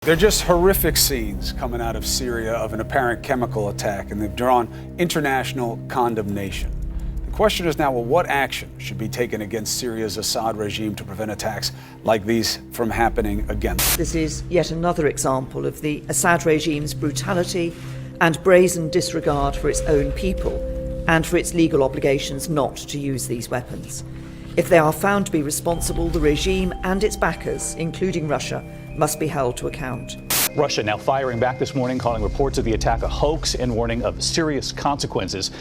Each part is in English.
They're just horrific scenes coming out of Syria of an apparent chemical attack, and they've drawn international condemnation. The question is now, well, what action should be taken against Syria's Assad regime to prevent attacks like these from happening again? This is yet another example of the Assad regime's brutality and brazen disregard for its own people and for its legal obligations not to use these weapons. If they are found to be responsible, the regime and its backers, including Russia, must be held to account. Russia now firing back this morning, calling reports of the attack a hoax and warning of serious consequences.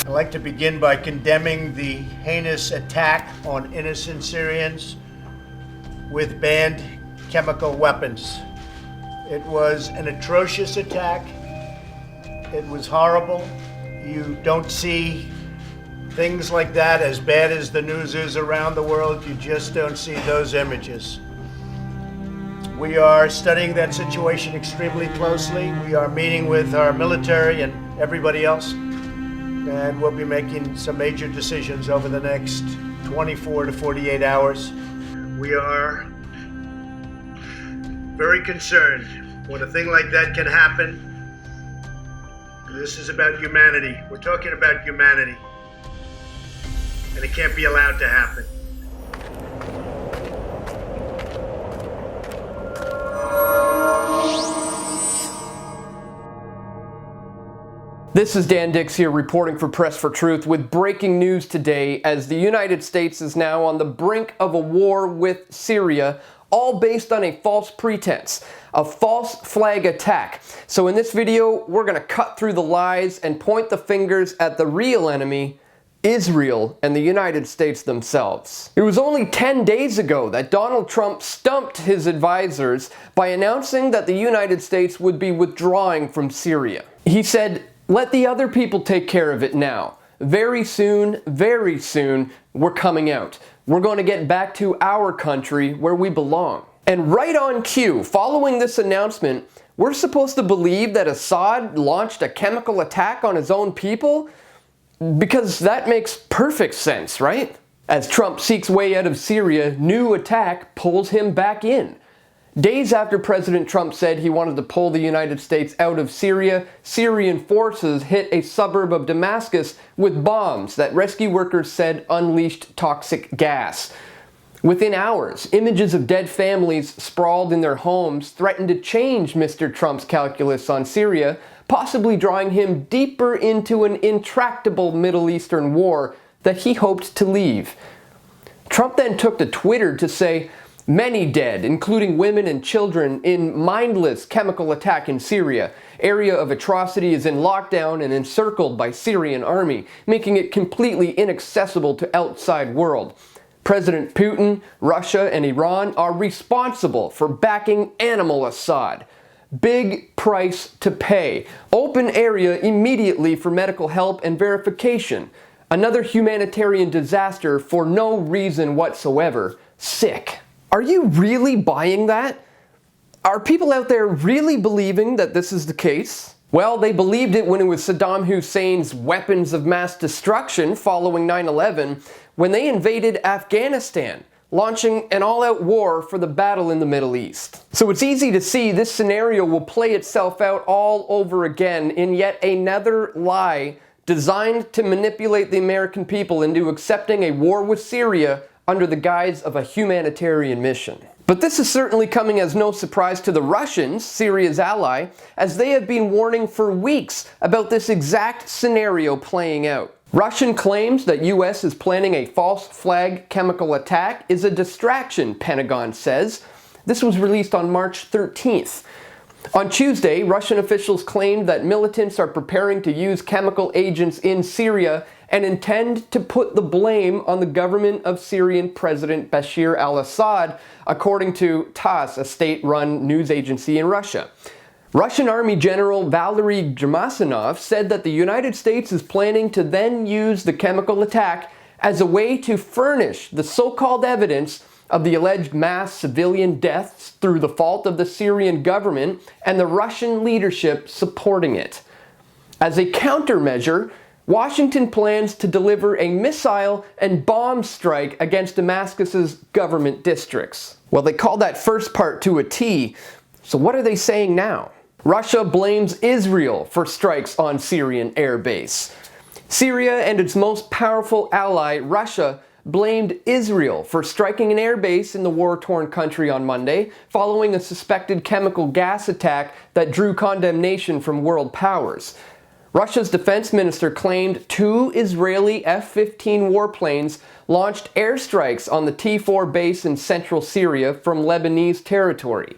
I'd like to begin by condemning the heinous attack on innocent Syrians with banned chemical weapons. It was an atrocious attack. It was horrible. You don't see things like that, as bad as the news is around the world. You just don't see those images. We are studying that situation extremely closely. We are meeting with our military and everybody else, and we'll be making some major decisions over the next 24 to 48 hours. We are very concerned when a thing like that can happen. This is about humanity. We're talking about humanity, and it can't be allowed to happen. This is Dan Dix here reporting for Press for Truth with breaking news today, as the United States is now on the brink of a war with Syria, all based on a false pretense, a false flag attack. So in this video, we're going to cut through the lies and point the fingers at the real enemy, Israel and the United States themselves. It was only 10 days ago that Donald Trump stumped his advisors by announcing that the United States would be withdrawing from Syria. He said, "Let the other people take care of it now. Very soon, we're coming out. We're going to get back to our country where we belong." And right on cue, following this announcement, we're supposed to believe that Assad launched a chemical attack on his own people? Because that makes perfect sense, right? As Trump seeks way out of Syria, new attack pulls him back in. Days after President Trump said he wanted to pull the United States out of Syria, Syrian forces hit a suburb of Damascus with bombs that rescue workers said unleashed toxic gas. Within hours, images of dead families sprawled in their homes threatened to change Mr. Trump's calculus on Syria, possibly drawing him deeper into an intractable Middle Eastern war that he hoped to leave. Trump then took to Twitter to say, "Many dead, including women and children, in mindless chemical attack in Syria. Area of atrocity is in lockdown and encircled by Syrian army, making it completely inaccessible to outside world. President Putin, Russia, and Iran are responsible for backing animal Assad. Big price to pay. Open area immediately for medical help and verification. Another humanitarian disaster for no reason whatsoever. Sick." Are you really buying that? Are people out there really believing that this is the case? Well, they believed it when it was Saddam Hussein's weapons of mass destruction following 9/11, when they invaded Afghanistan, launching an all-out war for the battle in the Middle East. So it's easy to see this scenario will play itself out all over again in yet another lie designed to manipulate the American people into accepting a war with Syria under the guise of a humanitarian mission. But this is certainly coming as no surprise to the Russians, Syria's ally, as they have been warning for weeks about this exact scenario playing out. Russian claims that US is planning a false flag chemical attack is a distraction, Pentagon says. This was released on March 13th. On Tuesday, Russian officials claimed that militants are preparing to use chemical agents in Syria and intend to put the blame on the government of Syrian President Bashar al-Assad, according to TASS, a state-run news agency in Russia. Russian Army General Valery Gerasimov said that the United States is planning to then use the chemical attack as a way to furnish the so-called evidence of the alleged mass civilian deaths through the fault of the Syrian government and the Russian leadership supporting it. As a countermeasure, Washington plans to deliver a missile and bomb strike against Damascus's government districts. Well, they call that first part to a T, so what are they saying now? Russia blames Israel for strikes on Syrian airbase. Syria and its most powerful ally, Russia, blamed Israel for striking an airbase in the war-torn country on Monday, following a suspected chemical gas attack that drew condemnation from world powers. Russia's defense minister claimed 2 Israeli F-15 warplanes launched airstrikes on the T-4 base in central Syria from Lebanese territory.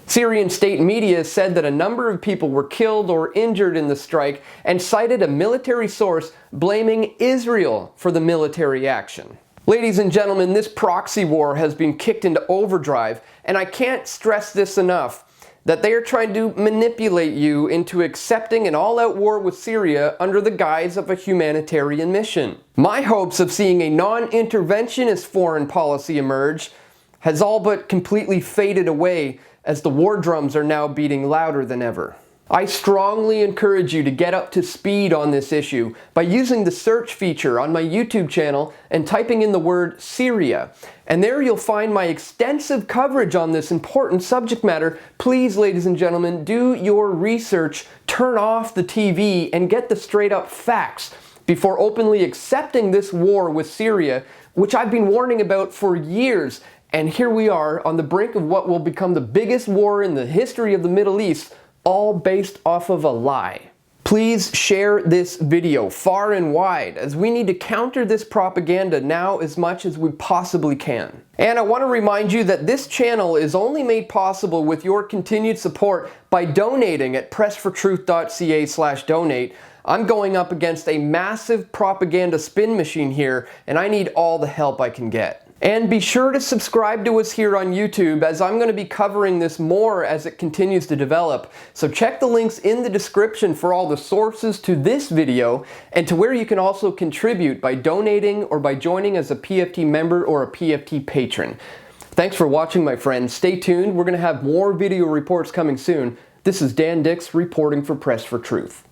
Syrian state media said that a number of people were killed or injured in the strike and cited a military source blaming Israel for the military action. Ladies and gentlemen, this proxy war has been kicked into overdrive, and I can't stress this enough, that they are trying to manipulate you into accepting an all-out war with Syria under the guise of a humanitarian mission. My hopes of seeing a non-interventionist foreign policy emerge has all but completely faded away as the war drums are now beating louder than ever. I strongly encourage you to get up to speed on this issue by using the search feature on my YouTube channel and typing in the word Syria. And there you'll find my extensive coverage on this important subject matter. Please, ladies and gentlemen, do your research, turn off the TV, and get the straight up facts before openly accepting this war with Syria, which I've been warning about for years. And here we are on the brink of what will become the biggest war in the history of the Middle East, all based off of a lie. Please share this video far and wide, as we need to counter this propaganda now as much as we possibly can. And I want to remind you that this channel is only made possible with your continued support by donating at pressfortruth.ca/donate. I'm going up against a massive propaganda spin machine here, and I need all the help I can get. And be sure to subscribe to us here on YouTube, as I'm going to be covering this more as it continues to develop. So check the links in the description for all the sources to this video and to where you can also contribute by donating or by joining as a PFT member or a PFT patron. Thanks for watching, my friends. Stay tuned. We're going to have more video reports coming soon. This is Dan Dix reporting for Press for Truth.